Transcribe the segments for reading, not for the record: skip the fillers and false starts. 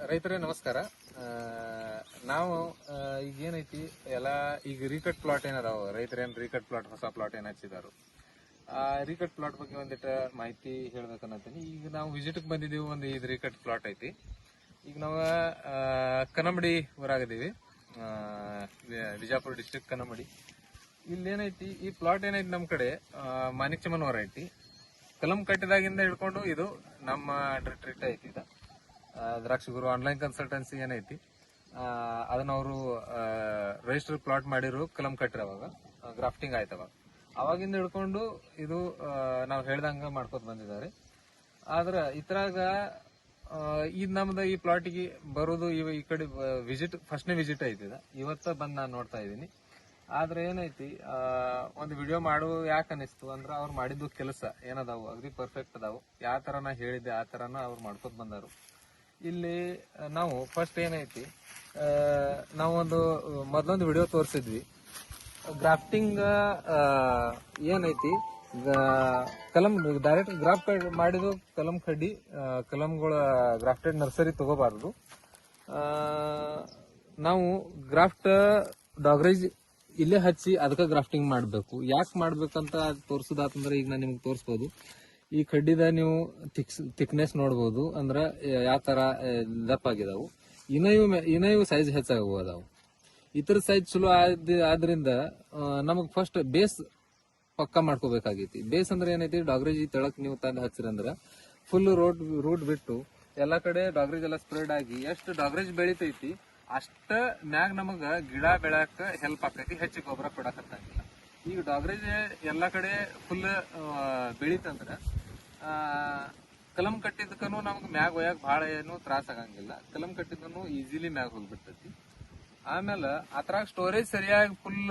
ರೈತರೇ ನಮಸ್ಕಾರ. ನಾವು ಈಗ ಏನೈತಿ ಎಲ್ಲ ಈಗ ರೀಕಟ್ ಪ್ಲಾಟ್ ಏನದಾವ, ರೈತರೇನು ರೀಕಟ್ ಪ್ಲಾಟ್ ಹೊಸ ಪ್ಲಾಟ್ ಏನ್ ಹಚ್ಚಿದಾರು. ಆ ರೀಕಟ್ ಪ್ಲಾಟ್ ಬಗ್ಗೆ ಒಂದಿಟ್ಟ ಮಾಹಿತಿ ಹೇಳ್ಬೇಕನ್ನತೀನಿ. ಈಗ ನಾವು ವಿಸಿಟ್ ಬಂದಿದ್ದೀವಿ, ಒಂದು ಇದು ರೀಕಟ್ ಪ್ಲಾಟ್ ಐತಿ. ಈಗ ನಾವು ಕನಮಡಿ ಊರಾಗಿದ್ದೀವಿ, ವಿಜಾಪುರ ಡಿಸ್ಟ್ರಿಕ್ಟ್ ಕನಮಡಿ. ಇಲ್ಲೇನೈತಿ ಈ ಪ್ಲಾಟ್ ಏನೈತಿ ನಮ್ಮ ಕಡೆ ಮಾಣಿಕ್ ಚಮನ್ ಐತಿ. ಕಲಂ ಕಟ್ಟಿದಾಗಿಂದ ಹಿಡ್ಕೊಂಡು ಇದು ನಮ್ಮ ಟ್ರೀಟ್ ಐತಿ. ಇದು ದ್ರಾಕ್ಷಿ ಗುರು ಆನ್ಲೈನ್ ಕನ್ಸಲ್ಟೆನ್ಸಿ ಏನೈತಿ, ಅದನ್ನ ಅವರು ರಿಜಿಸ್ಟರ್ ಪ್ಲಾಟ್ ಮಾಡಿರು, ಕಲಂ ಕಟ್ಟಿರ ಅವಾಗ ಗ್ರಾಫ್ಟಿಂಗ್ ಆಯ್ತವ. ಅವಾಗಿಂದ ಹಿಡ್ಕೊಂಡು ಇದು ನಾವು ಹೇಳ್ದಂಗ ಮಾಡ್ಕೊತ ಬಂದಿದ್ದಾರೆ. ಆದ್ರೆ ಇದ್ರಾಗ ಇದು ನಮ್ದು ಈ ಪ್ಲಾಟಿಗೆ ಬರೋದು ಈ ಕಡೆ ವಿಸಿಟ್ ಫಸ್ಟ್ನೇ ವಿಸಿಟ್ ಐತಿ. ಇವತ್ತ ಬಂದು ನಾನು ನೋಡ್ತಾ ಇದ್ದೀನಿ. ಆದ್ರೆ ಏನೈತಿ ಒಂದು ವಿಡಿಯೋ ಮಾಡು ಯಾಕೆ ಅನಿಸ್ತು ಅಂದ್ರೆ ಅವ್ರು ಮಾಡಿದ್ದು ಕೆಲಸ ಏನದಾವು ಅಗದಿ ಪರ್ಫೆಕ್ಟ್ ಅದಾವು. ಯಾವ ತರ ನಾ ಹೇಳಿದ್ದೆ ಆ ತರನ ಅವ್ರು ಮಾಡ್ಕೊತ ಬಂದಾರು. ಇಲ್ಲಿ ನಾವು ಫಸ್ಟ್ ಏನೈತಿ, ನಾವೊಂದು ಮೊದಲೊಂದು ವಿಡಿಯೋ ತೋರಿಸಿದ್ವಿ. ಗ್ರಾಫ್ಟಿಂಗ್ ಏನೈತಿ, ಕಲಂ ಡೈರೆಕ್ಟ್ ಗ್ರಾಫ್ಟ್ ಮಾಡಿದ್ದು ಕಲಂ ಕಡ್ಡಿ, ಕಲಂಗಳ ಗ್ರಾಫ್ಟೆಡ್ ನರ್ಸರಿ ತಗೋಬಾರ್ದು. ನಾವು ಗ್ರಾಫ್ಟ್ ಡಾಗ್ರೇಜ್ ಇಲ್ಲೇ ಹಚ್ಚಿ ಅದಕ್ಕೆ ಗ್ರಾಫ್ಟಿಂಗ್ ಮಾಡಬೇಕು. ಯಾಕೆ ಮಾಡ್ಬೇಕಂತ ತೋರಿಸೋದಾತಂದ್ರೆ ಈಗ ನಾನು ನಿಮ್ಗೆ ತೋರಿಸ್ಬೋದು. ಈ ಕಡ್ಡಿದ ನೀವು ಥಿಕ್ನೆಸ್ ನೋಡ್ಬೋದು, ಅಂದ್ರೆ ಯಾವ ತರ ದಪ್ಪ ಆಗಿದಾವು. ಇವು ಸೈಜ್ ಹೆಚ್ಚಾಗವು ಅದಾವು. ಇತರ ಸೈಜ್ ಚಲೋ ಆದ್ರಿಂದ ನಮಗ್ ಫಸ್ಟ್ ಬೇಸ್ ಪಕ್ಕ ಮಾಡ್ಕೋಬೇಕಾಗೈತಿ. ಬೇಸ್ ಅಂದ್ರೆ ಏನೈತಿ, ಡಾಗ್ರೇಜ್ ತೆಳಕ್ ನೀವು ತಂದು ಹಚ್ಚಿರಂದ್ರ ಫುಲ್ ರೂಟ್ ಬಿಟ್ಟು ಎಲ್ಲಾ ಕಡೆ ಡಾಗ್ರೇಜ್ ಎಲ್ಲ ಸ್ಪ್ರೆಡ್ ಆಗಿ ಎಷ್ಟು ಡಾಗ್ರೇಜ್ ಬೆಳಿತೈತಿ ಅಷ್ಟ ಮ್ಯಾಗ ನಮಗ ಗಿಡ ಬೆಳಕ ಹೆಲ್ಪ್ ಆಕೈತಿ, ಹೆಚ್ಚು ಗೊಬ್ಬರ ಕೊಡಕತ್ತಂಗಿಲ್ಲ. ಈಗ ಡಾಗ್ರೇಜ್ ಎಲ್ಲಾ ಕಡೆ ಫುಲ್ ಬೆಳಿತಂದ್ರ ಕಲಂ ಕಟ್ಟಿದ್ಕನು ನಮ್ಗೆ ಮ್ಯಾಗ ಒಯ್ಯಾಕ ಬಹಳ ಏನು ತ್ರಾಸ ಆಗಂಗಿಲ್ಲ. ಕಲಂ ಕಟ್ಟಿದ್ನು ಈಸಿಲಿ ಮ್ಯಾಗ ಹೋಗ್ಬಿಡ್ತೈತಿ. ಆಮೇಲೆ ಅದ್ರಾಗ ಸ್ಟೋರೇಜ್ ಸರಿಯಾಗಿ ಫುಲ್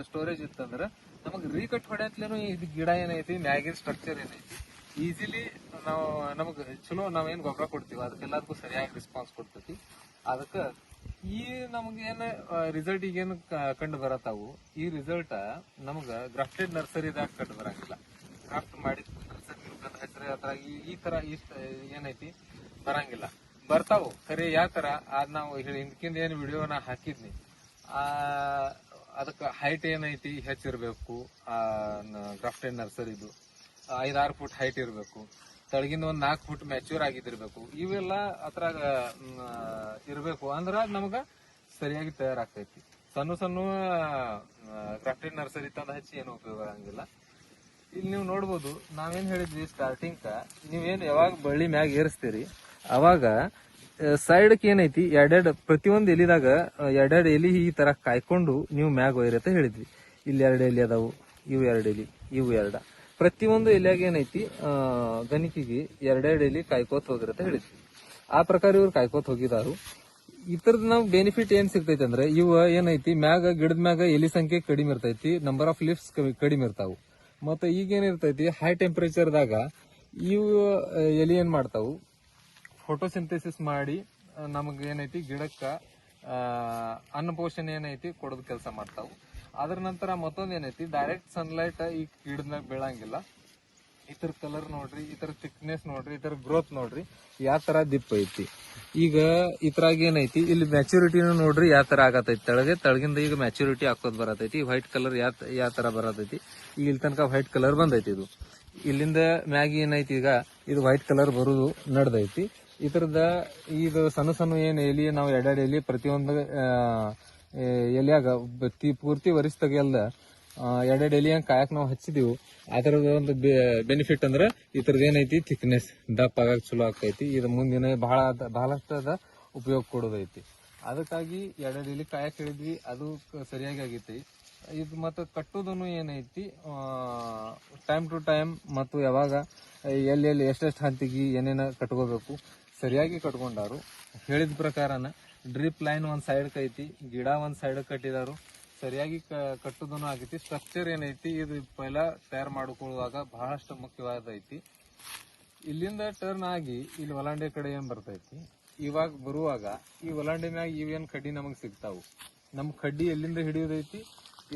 ಸ್ಟೋರೇಜ್ ಇತ್ತಂದ್ರ ನಮಗ್ ರೀಕಟ್ ಹೊಡೆಯತ್ಲೇನು ಇದು ಗಿಡ ಏನೈತಿ, ಮ್ಯಾಗಿನ ಸ್ಟ್ರಕ್ಚರ್ ಏನೈತಿ ಈಸಿಲಿ ನಾವು ನಮಗ್ ಚಲೋ ನಾವೇನ್ ಗೊಬ್ಬರ ಕೊಡ್ತೀವಿ ಅದಕ್ಕೆಲ್ಲದಕ್ಕೂ ಸರಿಯಾಗಿ ರೆಸ್ಪಾನ್ಸ್ ಕೊಡ್ತೈತಿ. ಅದಕ್ಕ ಈ ನಮ್ಗೇನ್ ರಿಸಲ್ಟ್ ಈಗೇನು ಕಂಡು ಬರತ್ತಾವು, ಈ ರಿಸಲ್ಟ್ ನಮಗ ಗ್ರಾಫ್ಟೆಡ್ ನರ್ಸರಿದಾಗ ಕಂಡು ಬರಂಗಿಲ್ಲ. ಗ್ರಾಫ್ಟ್ ಮಾಡಿದ ನರ್ಸರಿ ಹೆಸರು ಅದ್ರಾಗ ಈ ತರ ಏನೈತಿ ಬರಂಗಿಲ್ಲ. ಬರ್ತಾವು ಖರೆ ಯಾವ ತರ ಅದ್ ನಾವು ಹಿಂದಕಿಂದ ಏನ್ ವಿಡಿಯೋನ ಹಾಕಿದ್ನಿ, ಅದಕ್ಕ ಹೈಟ್ ಏನೈತಿ ಹೆಚ್ಚಿರ್ಬೇಕು. ಗ್ರಾಫ್ಟೆಡ್ ನರ್ಸರಿದು 5-6 ಫುಟ್ ಹೈಟ್ ಇರ್ಬೇಕು, ತಳಗಿಂದ ಒಂದ್ 4 ಫುಟ್ ಮ್ಯಾಚೂರ್ ಆಗಿದ್ದಿರ್ಬೇಕು. ಇವೆಲ್ಲ ಅದ್ರಾಗ ಇರ್ಬೇಕು ಅಂದ್ರ ನಮಗ ಸರಿಯಾಗಿ ತಯಾರಾಗ್ತೈತಿ. ಸಣ್ಣ ಗ್ರಾಫ್ಟೆಡ್ ನರ್ಸರಿ ತಂದ ಹಚ್ಚಿ ಏನು ಉಪಯೋಗ ಆಗಂಗಿಲ್ಲ. ಇಲ್ಲಿ ನೀವು ನೋಡ್ಬೋದು, ನಾವೇನ್ ಹೇಳಿದ್ವಿ ಸ್ಟಾರ್ಟಿಂಗ್, ನೀವೇನ್ ಯಾವಾಗ ಬಳ್ಳಿ ಮ್ಯಾಗ ಏರಿಸ್ತೀರಿ ಅವಾಗ ಸೈಡ್ಕ್ ಏನೈತಿ ಪ್ರತಿಯೊಂದು ಎಲಿದಾಗ ಎರಡೆರಡು ಎಲಿ ಈ ತರ ಕಾಯ್ಕೊಂಡು ನೀವು ಮ್ಯಾಗ ಒಯ್ರತ್ತ ಹೇಳಿದ್ವಿ. ಇಲ್ಲಿ 2 ಎಲಿ ಅದಾವು, ಇವು 2 ಎಲಿ, ಇವು 2. ಪ್ರತಿಯೊಂದು ಎಲಿಯಾಗ ಏನೈತಿ ಗಣಿಕಿಗೆ 2 ಎಲಿ ಕಾಯ್ಕೋತ ಹೋಗಿರತ್ತ ಹೇಳಿದ್ವಿ. ಆ ಪ್ರಕಾರ ಇವ್ರು ಕಾಯ್ಕೋತ ಹೋಗಿದಾರು. ಇತರದ್ ನಾವ್ ಬೆನಿಫಿಟ್ ಏನ್ ಸಿಗ್ತೈತಿ ಅಂದ್ರೆ, ಇವ ಏನೈತಿ ಮ್ಯಾಗ ಗಿಡದ ಮ್ಯಾಗ ಎಲಿ ಸಂಖ್ಯೆ ಕಡಿಮೆ ಇರ್ತೈತಿ, ನಂಬರ್ ಆಫ್ ಲೀಫ್ಸ್ ಕಡಿಮೆ ಇರ್ತಾವು. ಮತ್ತೆ ಈಗೇನಿರ್ತೈತಿ ಹೈ ಟೆಂಪರೇಚರ್ದಾಗ ಇವು ಎಲಿ ಏನ್ ಮಾಡ್ತಾವು, ಫೋಟೋಸಿಂಥೆಸಿಸ್ ಮಾಡಿ ನಮಗ್ ಏನೈತಿ ಗಿಡಕ್ಕ ಅನ್ನ ಪೋಷಣೆ ಏನೈತಿ ಕೊಡೋದ್ ಕೆಲಸ ಮಾಡ್ತಾವು. ಅದ್ರ ನಂತರ ಮತ್ತೊಂದ್ ಏನೈತಿ, ಡೈರೆಕ್ಟ್ ಸನ್ಲೈಟ್ ಈ ಗಿಡದಾಗ ಬೀಳಂಗಿಲ್ಲ. ಇತರ ಕಲರ್ ನೋಡ್ರಿ, ಇತರ ಥಿಕ್ನೆಸ್ ನೋಡ್ರಿ, ಇತರ ಗ್ರೋತ್ ನೋಡ್ರಿ ಯಾವ ತರ ದಿಪ್ಪ ಐತಿ. ಈಗ ಇದ್ರಾಗ ಏನೈತಿ, ಇಲ್ಲಿ ಮ್ಯಾಚುರಿಟಿನೂ ನೋಡ್ರಿ ಯಾವ ತರ ಆಗತೈತಿ. ತಳಗಿಂದ ಈಗ ಮ್ಯಾಚುರಿಟಿ ಹಾಕೋದ್ ಬರತೈತಿ. ವೈಟ್ ಕಲರ್ ಯಾವ ತರ ಬರತೈತಿ, ಈಗ ಇಲ್ಲಿ ತನಕ ವೈಟ್ ಕಲರ್ ಬಂದೈತಿ. ಇದು ಇಲ್ಲಿಂದ ಮ್ಯಾಗಿ ಏನೈತಿ, ಈಗ ಇದು ವೈಟ್ ಕಲರ್ ಬರುದು ನಡ್ದೈತಿ. ಇದ್ರದ ಇದು ಸಣ್ಣ ಏನ್ ಎಲಿ ನಾವು 2 ಎಲಿ ಪ್ರತಿಯೊಂದು ಎಲಿಯಾಗ ಪೂರ್ತಿ ವರಿಸ್ ತೆಗಿಯಲ್ದ 2 ಎಲಿ ಹಂಗ ಕಾಯಕ್ ನಾವು ಹಚ್ಚಿದೀವಿ. ಅದರದ ಒಂದು ಬೆನಿಫಿಟ್ ಅಂದ್ರೆ ಇತರದ್ ಏನೈತಿ ಥಿಕ್ನೆಸ್ ದಪ್ಪ ಆಗಾಕ ಚಲೋ ಆಕೈತಿ. ಇದು ಮುಂದಿನ ಬಹಳಷ್ಟದ ಉಪಯೋಗ ಕೊಡೋದೈತಿ. ಅದಕ್ಕಾಗಿ 2 ಎಲಿ ಕಾಯಕ್ ಹೇಳಿದ್ವಿ, ಅದು ಸರಿಯಾಗಿ ಆಗೈತಿ. ಇದು ಮತ್ತೆ ಕಟ್ಟೋದನ್ನು ಏನೈತಿ ಟೈಮ್ ಟು ಟೈಮ್ ಮತ್ತು ಯಾವಾಗ ಎಲ್ಲಿ ಎಷ್ಟೆಷ್ಟು ಹಂತಿಗೆ ಏನೇನ ಕಟ್ಕೋಬೇಕು ಸರಿಯಾಗಿ ಕಟ್ಕೊಂಡಾರು. ಹೇಳಿದ ಪ್ರಕಾರನ ಡ್ರಿಪ್ ಲೈನ್ ಒಂದ್ ಸೈಡ್ ಐತಿ, ಗಿಡ ಒಂದ್ ಸೈಡ್ ಕಟ್ಟಿದಾರು, ಸರಿಯಾಗಿ ಕಟ್ಟೋದನ್ನು ಆಗೈತಿ. ಸ್ಟ್ರಕ್ಚರ್ ಏನೈತಿ ಇದು ಪೈಲ ತಯಾರು ಮಾಡ್ಕೊಳ್ಳುವಾಗ ಬಹಳಷ್ಟು ಮುಖ್ಯವಾದೈತಿ. ಇಲ್ಲಿಂದ ಟರ್ನ್ ಆಗಿ ಇಲ್ಲಿ ಒಲಾಂಡೆ ಕಡೆ ಏನ್ ಬರ್ತೈತಿ, ಇವಾಗ ಬರುವಾಗ ಈ ಒಲಾಂಡೆ ಮ್ಯಾಗ ಇವೇನ್ ಕಡ್ಡಿ ನಮಗ್ ಸಿಗ್ತಾವು. ನಮ್ ಕಡ್ಡಿ ಎಲ್ಲಿಂದ ಹಿಡಿಯೋದೈತಿ,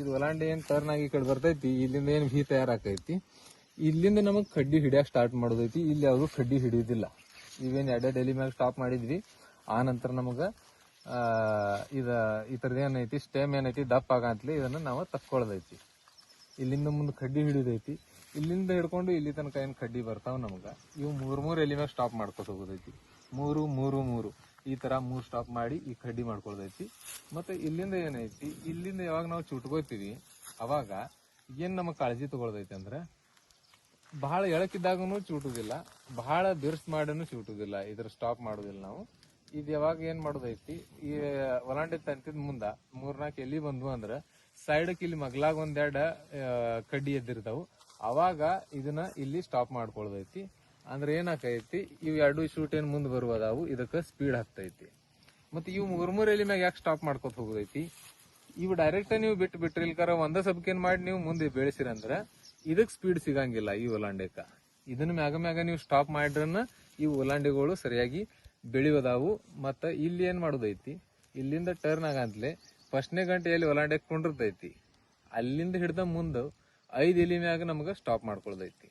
ಇದು ಒಲಾಂಡೆ ಏನ್ ಟರ್ನ್ ಆಗಿ ಕಡೆ ಬರ್ತೈತಿ, ಇಲ್ಲಿಂದ ಏನ್ ಭೀ ತಯಾರಾಕೈತಿ, ಇಲ್ಲಿಂದ ನಮಗ್ ಕಡ್ಡಿ ಹಿಡಿಯಾಕ ಸ್ಟಾರ್ಟ್ ಮಾಡೋದೈತಿ. ಇಲ್ಲಿ ಯಾವ್ದು ಕಡ್ಡಿ ಹಿಡಿಯೋದಿಲ್ಲ. ಇವೇನ್ 2 ಎಲಿ ಮ್ಯಾಗ ಸ್ಟಾಪ್ ಮಾಡಿದ್ವಿ ಆ ನಂತರ ನಮಗ ಈ ಥರದ್ದು ಏನೈತಿ ಸ್ಟೆಮ್ ಏನೈತಿ ದಪ್ಪ ಆಗಂತಲಿ ಇದನ್ನ ನಾವು ತಕ್ಕೊಳ್ಳೋದೈತಿ. ಇಲ್ಲಿಂದ ಮುಂದೆ ಕಡ್ಡಿ ಹಿಡಿದೈತಿ, ಇಲ್ಲಿಂದ ಹಿಡ್ಕೊಂಡು ಇಲ್ಲಿ ತನಕ ಏನು ಕಡ್ಡಿ ಬರ್ತಾವ ನಮಗ ಇವು ಮೂರ್ ಎಲಿ ಮ್ಯಾಗ ಸ್ಟಾಪ್ ಮಾಡ್ಕೊತ ಹೋಗೋದೈತಿ. ಮೂರು ಈ ತರ 3 ಸ್ಟಾಪ್ ಮಾಡಿ ಈ ಕಡ್ಡಿ ಮಾಡ್ಕೊಳ್ದೈತಿ. ಮತ್ತೆ ಇಲ್ಲಿಂದ ಏನೈತಿ, ಇಲ್ಲಿಂದ ಯಾವಾಗ ನಾವು ಚುಟ್ಕೋತೀವಿ ಅವಾಗ ಏನ್ ನಮಗ್ ಕಾಳಜಿ ತಗೊಳ್ದೈತಿ ಅಂದ್ರ ಬಹಳ ಎಳಕಿದ್ದಾಗನು ಚೂಟುದಿಲ್ಲ, ಬಹಳ ಬಿರ್ಸ್ ಮಾಡನು ಚೂಟುದಿಲ್ಲ, ಇದ್ರ ಸ್ಟಾಪ್ ಮಾಡುದಿಲ್ಲ ನಾವು. ಇದು ಯಾವಾಗ ಏನ್ ಮಾಡೋದೈತಿ, ಈ ಒಲಾಂಡೆ ತಂತಿದ್ ಮುಂದ 3-4 ಎಲಿ ಬಂದ್ವು ಅಂದ್ರ ಸೈಡಕ್ ಇಲ್ಲಿ ಮಗ್ಲಾಗ ಒಂದೆರಡು ಕಡ್ಡಿ ಎದ್ದಿರ್ತಾವು, ಅವಾಗ ಇದನ್ನ ಇಲ್ಲಿ ಸ್ಟಾಪ್ ಮಾಡ್ಕೊಳ್ದೈತಿ. ಅಂದ್ರೆ ಏನಾಕೈತಿ, ಇವ್ 2 ಶೂಟ್ ಏನ್ ಮುಂದ್ ಬರುವುದಾವು ಇದಕ್ಕ ಸ್ಪೀಡ್ ಆಗ್ತೈತಿ. ಮತ್ತೆ ಇವು 3 ಎಲಿ ಮ್ಯಾಗ ಯಾಕೆ ಸ್ಟಾಪ್ ಮಾಡ್ಕೊತ ಹೋಗೋದೈತಿ, ಇವು ಡೈರೆಕ್ಟ್ ನೀವು ಬಿಟ್ರಿ ಇಲ್ಕಾರ ಒಂದ ಸಬ್ಕೇನ್ ಮಾಡಿ ನೀವು ಮುಂದೆ ಬೆಳೆಸಿರಂದ್ರ ಇದಕ್ ಸ್ಪೀಡ್ ಸಿಗಂಗಿಲ್ಲ ಈ ಉಲಾಂಡೆಕ. ಇದನ್ನ ಮ್ಯಾಗ ನೀವು ಸ್ಟಾಪ್ ಮಾಡ್ರನ್ನ ಈ ಉಲಾಂಡೆಗಳು ಸರಿಯಾಗಿ ಬೆಳೆಯೋದಾವು. ಮತ್ತ ಇಲ್ಲಿ ಏನ್ ಮಾಡೋದೈತಿ, ಇಲ್ಲಿಂದ ಟರ್ನ್ ಆಗಂತ್ಲೆ ಫಸ್ಟ್ನೇ ಗಂಟೆ ಎಲ್ಲಿ ಒಲಾಂಡೆ ಕೊಂಡಿರ್ತೈತಿ ಅಲ್ಲಿಂದ ಹಿಡ್ದ ಮುಂದ 5 ಎಲಿ ಮ್ಯಾಗ ನಮಗ ಸ್ಟಾಪ್ ಮಾಡ್ಕೊಳ್ದೈತಿ.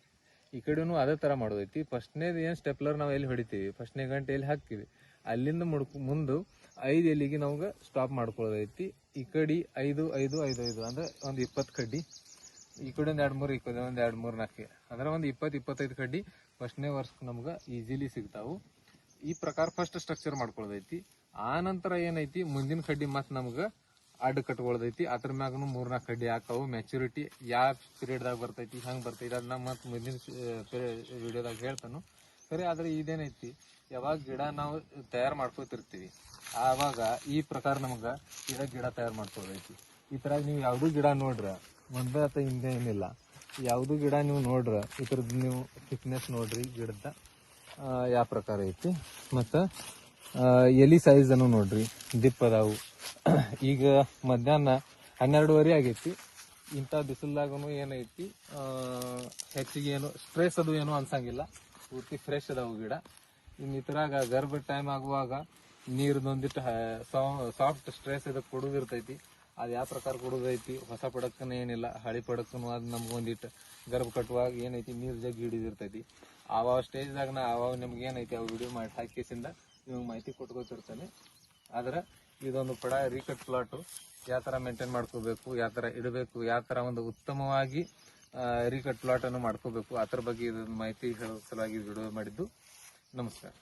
ಈ ಕಡೆನು ಅದೇ ತರ ಮಾಡೋದೈತಿ. ಫಸ್ಟ್ನೇದ್ ಏನ್ ಸ್ಟೆಪ್ಲರ್ ನಾವ್ ಎಲ್ಲಿ ಹೊಡಿತೀವಿ, ಫಸ್ಟ್ನೇ ಗಂಟೆ ಎಲ್ಲಿ ಹಾಕ್ತಿವಿ ಅಲ್ಲಿಂದ ಮುಂದೆ 5 ಎಲಿಗೆ ನಮ್ಗ ಸ್ಟಾಪ್ ಮಾಡ್ಕೊಳ್ಳೋದೈತಿ. ಈ ಕಡೆ 5 ಅಂದ್ರೆ ಒಂದ್ 20 ಕಡ್ಡಿ, ಈ ಕಡೆ ಒಂದ್ 2-3, ಈ ಕಡೆ ಒಂದ್ 2-3-4 ಅಂದ್ರೆ ಒಂದ್ 20-25 ಕಡ್ಡಿ ಫಸ್ಟ್ನೇ ವರ್ಷ ನಮ್ಗ ಈಸಿಲಿ ಸಿಗ್ತಾವು. ಈ ಪ್ರಕಾರ ಫಸ್ಟ್ ಸ್ಟ್ರಕ್ಚರ್ ಮಾಡ್ಕೊಳ್ಳೋದೈತಿ. ಆ ನಂತರ ಏನೈತಿ, ಮುಂದಿನ ಕಡ್ಡಿ ಮತ್ ನಮ್ಗ ಅಡ್ಡ ಕಟ್ಕೊಳ್ದೈತಿ. ಅದ್ರ ಮ್ಯಾಗನು 3-4 ಕಡ್ಡಿ ಹಾಕಾವು. ಮ್ಯಾಚುರಿಟಿ ಯಾವ ಪೀರಿಯಡ್ ದಾಗ ಬರ್ತೈತಿ, ಹಂಗ್ ಬರ್ತೈತಿ ಅದನ್ನ ಮತ್ ಮುಂದಿನ ವಿಡಿಯೋದಾಗ ಹೇಳ್ತಾನು ಸರಿ. ಆದ್ರೆ ಇದೇನೈತಿ, ಯಾವಾಗ ಗಿಡ ನಾವು ತಯಾರು ಮಾಡ್ಕೋತಿರ್ತೀವಿ ಆವಾಗ ಈ ಪ್ರಕಾರ ನಮಗ ಗಿಡ ತಯಾರು ಮಾಡ್ಕೋದೈತಿ. ಈ ತರ ನೀವು ಯಾವ್ದು ಗಿಡ ನೋಡ್ರ ಒಂದ ಅಥವಾ ಹಿಂದೆ ಏನಿಲ್ಲ, ಯಾವ್ದು ಗಿಡ ನೀವು ನೋಡ್ರ ಈ ತರದ್ ನೀವು ಥಿಕ್ನೆಸ್ ನೋಡ್ರಿ ಗಿಡದ ಯಾವ ಪ್ರಕಾರ ಐತಿ. ಮತ್ತ ಎಲಿ ಸೈಜ್ ಅನ್ನು ನೋಡ್ರಿ, ದಿಪ್ ಅದಾವು. ಈಗ ಮಧ್ಯಾಹ್ನ 12:30 ಆಗೈತಿ. ಇಂಥ ಬಿಸಿಲ್ದಾಗನು ಏನೈತಿ ಹೆಚ್ಚಿಗೆ ಏನು ಸ್ಟ್ರೆಸ್ ಅದು ಏನು ಅನ್ಸಂಗಿಲ್ಲ, ಪೂರ್ತಿ ಫ್ರೆಶ್ ಅದಾವು ಗಿಡ. ಇನ್ ಇತರಾಗ ಗರ್ಭ ಟೈಮ್ ಆಗುವಾಗ ನೀರ್ದೊಂದಿಟ್ಟು ಸಾಫ್ಟ್ ಸ್ಟ್ರೆಸ್ ಇದಕ್ಕೆ ಕೊಡುದಿರ್ತೈತಿ. ಅದ್ ಯಾವ ಪ್ರಕಾರ ಕೊಡುದೈತಿ, ಹೊಸ ಪಡಕ್ಕನ ಏನಿಲ್ಲ, ಹಳಿ ಪಡಕ್ಕನು ಅದ್ ನಮ್ಗೊಂದಿಟ್ಟು ಗರ್ಭ ಕಟ್ಟುವಾಗ ಏನೈತಿ ನೀರ್ ಜಗ್ಗಿ ಹಿಡಿದಿರ್ತೈತಿ. ಆವಾಗ ಸ್ಟೇಜ್ದಾಗ ಆವಾಗ ನಿಮ್ಗೆ ಏನೈತಿ ಅವ್ ವಿಡಿಯೋ ಮಾಡಿ ಹಾಕಿಸಿಂದ ನಿಮ್ಗೆ ಮಾಹಿತಿ ಕೊಟ್ಕೋತಿರ್ತಾನೆ. ಆದ್ರೆ ಇದೊಂದು ರೀಕಟ್ ಪ್ಲಾಟ್ ಯಾವ ತರ ಮೇಂಟೈನ್ ಮಾಡ್ಕೋಬೇಕು, ಯಾವ ತರ ಇಡಬೇಕು, ಯಾವ ತರ ಒಂದು ಉತ್ತಮವಾಗಿ ರೀಕಟ್ ಪ್ಲಾಟ್ ಅನ್ನು ಮಾಡ್ಕೋಬೇಕು, ಅದ್ರ ಬಗ್ಗೆ ಮಾಹಿತಿ ಹೇಳೋ ಸಲುವಾಗಿ ವಿಡಿಯೋ ಮಾಡಿದ್ದು. ನಮಸ್ಕಾರ.